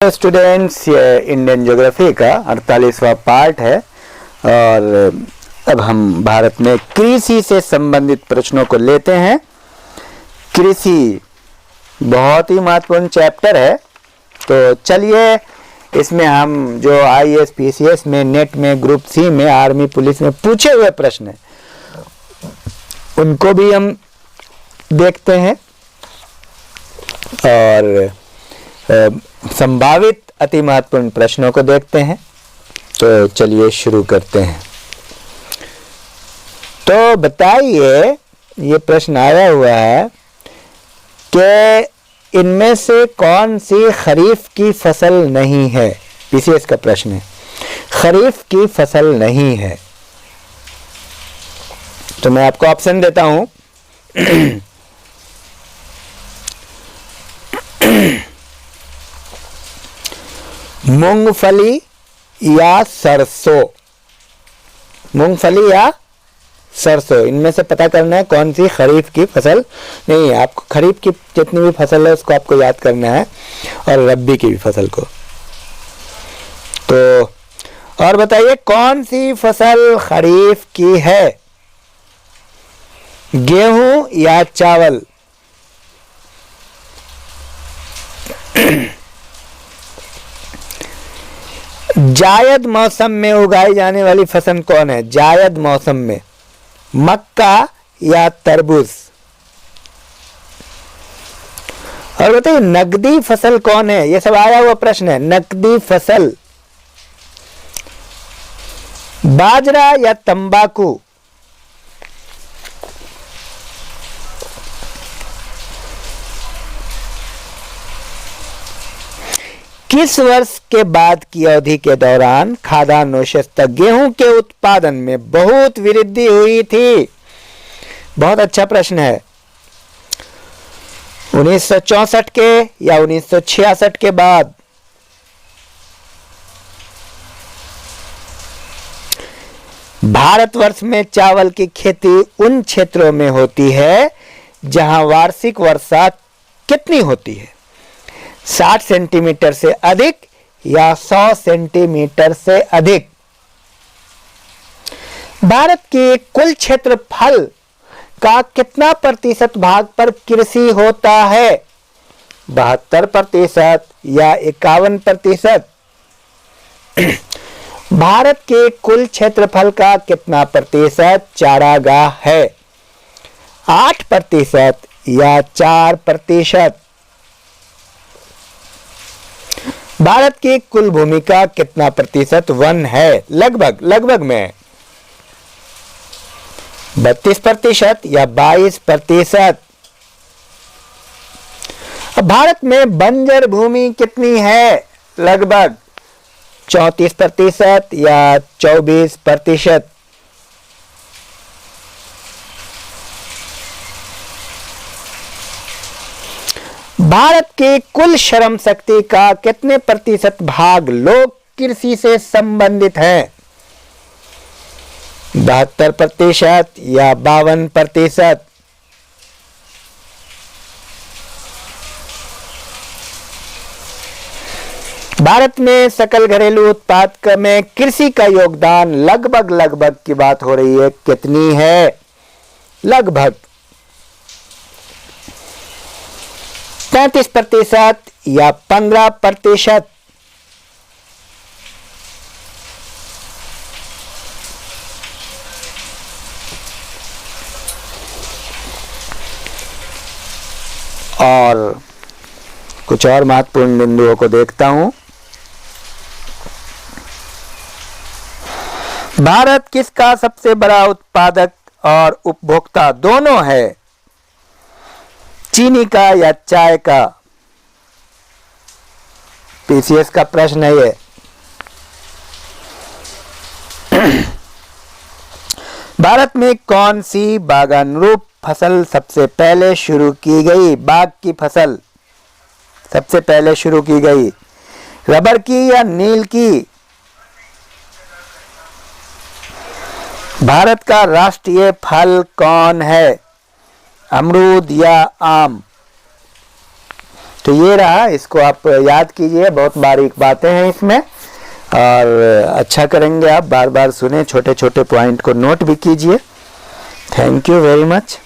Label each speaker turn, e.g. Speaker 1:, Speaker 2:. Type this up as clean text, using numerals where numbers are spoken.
Speaker 1: Students, ये Indian geography का 48वां part है और अब हम भारत में कृषि से संबंधित प्रश्नों को लेते हैं। कृषि बहुत ही महत्वपूर्ण चैप्टर है, तो चलिए इसमें हम जो IAS PCS में, नेट में, ग्रुप सी में, आर्मी पुलिस में पूछे हुए प्रश्न हैं उनको भी हम देखते हैं और संभावित अति महत्वपूर्ण प्रश्नों को देखते हैं। तो चलिए शुरू करते हैं। तो बताइए, ये प्रश्न आया हुआ है कि इनमें से कौन सी खरीफ की फसल नहीं है। PCS का प्रश्न है, खरीफ की फसल नहीं है। तो मैं आपको ऑप्शन देता हूं। मूंगफली या सरसों, मूंगफली या सरसों, इनमें से पता करना है कौन सी खरीफ की फसल नहीं है। आपको खरीफ की जितनी भी फसल है उसको आपको याद करना है और रबी की भी फसल को। तो और बताइए कौन सी फसल खरीफ की है, गेहूं या चावल। जायद मौसम में उगाई जाने वाली फसल कौन है? जायद मौसम में मक्का या तरबूज। और बताइए नकदी फसल कौन है? ये सब आया हुआ प्रश्न है। नकदी फसल बाजरा या तंबाकू। किस वर्ष के बाद की अवधि के दौरान खाद्यान्नोशस्ता गेहूं के उत्पादन में बहुत वृद्धि हुई थी? बहुत अच्छा प्रश्न है। 1964 के या 1966 के बाद? भारतवर्ष में चावल की खेती उन क्षेत्रों में होती है जहां वार्षिक वर्षा कितनी होती है? 60 सेंटीमीटर से अधिक या 100 सेंटीमीटर से अधिक? भारत के कुल क्षेत्रफल का कितना प्रतिशत भाग पर कृषि होता है? 72% या 51%? भारत के कुल क्षेत्रफल का कितना प्रतिशत चारागाह है? 8% या 4%? भारत की कुल भूमि का कितना प्रतिशत वन है? लगभग में 32% या 22%? भारत में बंजर भूमि कितनी है? लगभग 34% या 24%? भारत के कुल श्रम शक्ति का कितने प्रतिशत भाग लोग कृषि से संबंधित हैं? 72% या 52%? भारत में सकल घरेलू उत्पाद में कृषि का योगदान लगभग की बात हो रही है, कितनी है? लगभग 35% या 15%? और कुछ और महत्वपूर्ण बिंदुओं को देखता हूं। भारत किसका सबसे बड़ा उत्पादक और उपभोक्ता दोनों है? चीनी का या चाय का? PCS का प्रश्न है ये। भारत में कौन सी बागानुरूप फसल सबसे पहले शुरू की गई? बाग की फसल सबसे पहले शुरू की गई, रबर की या नील की? भारत का राष्ट्रीय फल कौन है? अमरूद या आम? तो ये रहा, इसको आप याद कीजिए, बहुत बारीक बातें हैं इसमें और अच्छा करेंगे आप। बार बार सुने, छोटे छोटे पॉइंट को नोट भी कीजिए। Thank you very much.